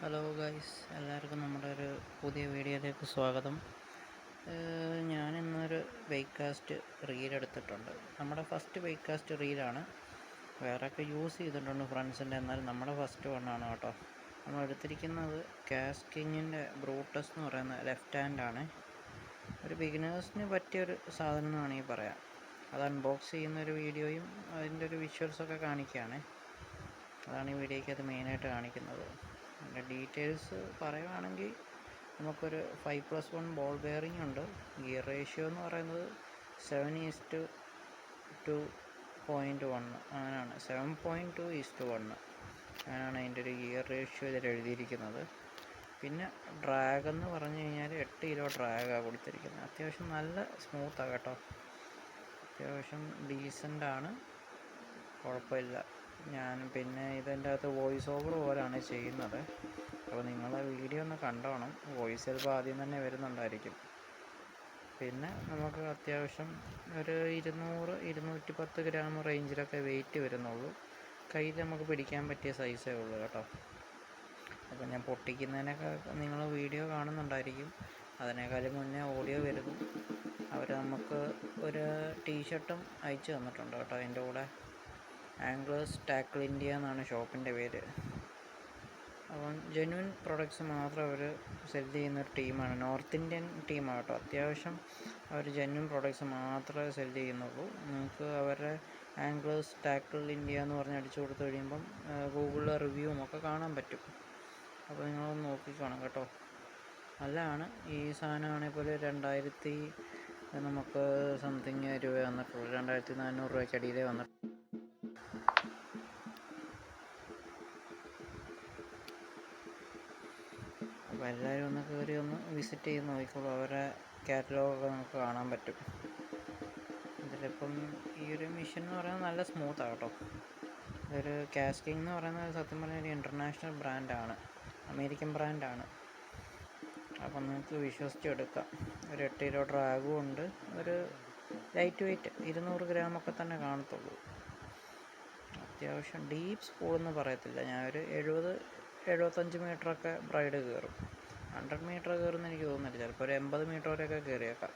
Hello guys, എല്ലാവർക്കും നമ്മുടെ ഒരു പുതിയ വീഡിയോയിലേക്ക് സ്വാഗതം. ഞാനിന്നൊരു വെയ്ക്കാസ്റ്റ് റീൽ എടുത്തിട്ടുണ്ട്. നമ്മുടെ ഫസ്റ്റ് വെയ്ക്കാസ്റ്റ് റീലാണ്. വേറെയൊക്കെ യൂസ് ചെയ്തിട്ടുണ്ട് ഫ്രണ്ട്സിൻ്റെ, എന്നാൽ നമ്മുടെ ഫസ്റ്റ് വണ്ണാണ് കേട്ടോ. നമ്മൾ എടുത്തിരിക്കുന്നത് കാസ്കിങ്ങിൻ്റെ ബ്രൂട്ടസ് എന്ന് പറയുന്ന ലെഫ്റ്റ് ഹാൻഡാണ്. ഒരു ബിഗിനേഴ്സിന് പറ്റിയൊരു സാധനം എന്ന് വേണമെങ്കിൽ പറയാം. അത് അൺബോക്സ് ചെയ്യുന്നൊരു വീഡിയോയും അതിൻ്റെ ഒരു വിഷ്വൽസൊക്കെ കാണിക്കുകയാണ്. അതാണ് ഈ വീഡിയോയ്ക്ക് അത് മെയിനായിട്ട് കാണിക്കുന്നത്. അതിൻ്റെ ഡീറ്റെയിൽസ് പറയുകയാണെങ്കിൽ നമുക്കൊരു 5+1 ബോൾ ബെയറിംഗ് ഉണ്ട്. ഗിയർ റേഷ്യോ എന്ന് പറയുന്നത് 7:2.1 അങ്ങനെയാണ്. 7.2:1 അങ്ങനെയാണ് അതിൻ്റെ ഒരു ഗിയർ റേഷ്യോ ഇതിൽ എഴുതിയിരിക്കുന്നത്. പിന്നെ ഡ്രാഗ് എന്ന് പറഞ്ഞു കഴിഞ്ഞാൽ 8 കിലോ ഡ്രാഗാണ് കൊടുത്തിരിക്കുന്നത്. അത്യാവശ്യം നല്ല സ്മൂത്താണ് കേട്ടോ. അത്യാവശ്യം ഡീസൻ്റാണ്, കുഴപ്പമില്ല. ഞാൻ പിന്നെ ഇതിൻ്റെ അകത്ത് വോയിസ് ഓവർ പോലെയാണ് ചെയ്യുന്നത്. അപ്പോൾ നിങ്ങൾ വീഡിയോ ഒന്ന് കണ്ടോണം. വോയിസ് ചിലപ്പോൾ ആദ്യം തന്നെ വരുന്നുണ്ടായിരിക്കും. പിന്നെ നമുക്ക് അത്യാവശ്യം ഒരു 200-210 ഗ്രാം റേഞ്ചിലൊക്കെ വെയിറ്റ് വരുന്നുള്ളൂ. കയ്യിൽ നമുക്ക് പിടിക്കാൻ പറ്റിയ സൈസേ ഉള്ളൂ കേട്ടോ. അപ്പോൾ ഞാൻ പൊട്ടിക്കുന്നതിനൊക്കെ നിങ്ങൾ വീഡിയോ കാണുന്നുണ്ടായിരിക്കും. അതിനേക്കാളും മുന്നേ ഓഡിയോ വരുന്നു. അവർ നമുക്ക് ഒരു ടീഷർട്ടും അയച്ചു തന്നിട്ടുണ്ട് കേട്ടോ അതിൻ്റെ കൂടെ. ആംഗ്ലേഴ്സ് ടാക്കിൾ ഇന്ത്യ എന്നാണ് ഷോപ്പിൻ്റെ പേര്. അപ്പം ജെന്യുവൻ പ്രൊഡക്ട്സ് മാത്രം അവർ സെൽ ചെയ്യുന്നൊരു ടീമാണ്. നോർത്ത് ഇന്ത്യൻ ടീമാണ് കേട്ടോ. അത്യാവശ്യം അവർ ജെന്യുവൻ പ്രൊഡക്ട്സ് മാത്രമേ സെൽ ചെയ്യുന്നുള്ളൂ. നിങ്ങൾക്ക് അവരുടെ ആംഗ്ലേഴ്സ് ടാക്കിൾ ഇന്ത്യ എന്ന് പറഞ്ഞ് അടിച്ചു കൊടുത്തു കഴിയുമ്പം ഗൂഗിളിലെ റിവ്യൂവും ഒക്കെ കാണാൻ പറ്റും. അപ്പോൾ നിങ്ങളൊന്ന് നോക്കിക്കാണും കേട്ടോ. നല്ലതാണ്. ഈ സാധനമാണെങ്കിൽ പോലെ 2000 നമുക്ക് സംതിങ് രൂപ വന്നിട്ടുള്ളൂ. 2400 രൂപയ്ക്ക് അടിയിലേ വന്നിട്ടുള്ളൂ. അപ്പോൾ എല്ലാവരും ഒന്ന് കയറി ഒന്ന് വിസിറ്റ് ചെയ്ത് നോക്കിക്കോളൂ. അവരുടെ കാറ്റലോഗൊക്കെ നമുക്ക് കാണാൻ പറ്റും. ഇതിലിപ്പം ഈ ഒരു മെഷീൻ എന്ന് പറയുന്നത് നല്ല സ്മൂത്താണ് കേട്ടോ. ഇതൊരു കാസ്കിങ് എന്ന് പറയുന്നത് സത്യം പറഞ്ഞാൽ ഒരു ഇൻ്റർനാഷണൽ ബ്രാൻഡാണ്, അമേരിക്കൻ ബ്രാൻഡാണ്. അപ്പം നിങ്ങൾക്ക് വിശ്വസിച്ചെടുക്കാം. ഒരു 8 കിലോ ഡ്രാഗും ഉണ്ട്. ഒരു ലൈറ്റ് വെയ്റ്റ് 200 ഗ്രാമൊക്കെ തന്നെ കാണത്തുള്ളൂ. അത്യാവശ്യം ഡീപ്പ് സ്പൂളെന്ന് പറയത്തില്ല. ഞാനൊരു 70-75 മീറ്ററൊക്കെ ബ്രൈഡ് കയറും. 100 മീറ്റർ കയറുമെന്ന് എനിക്ക് തോന്നുന്നില്ല. ചിലപ്പോൾ ഒരു 80 മീറ്റർ വരെയൊക്കെ കയറിയേക്കാം.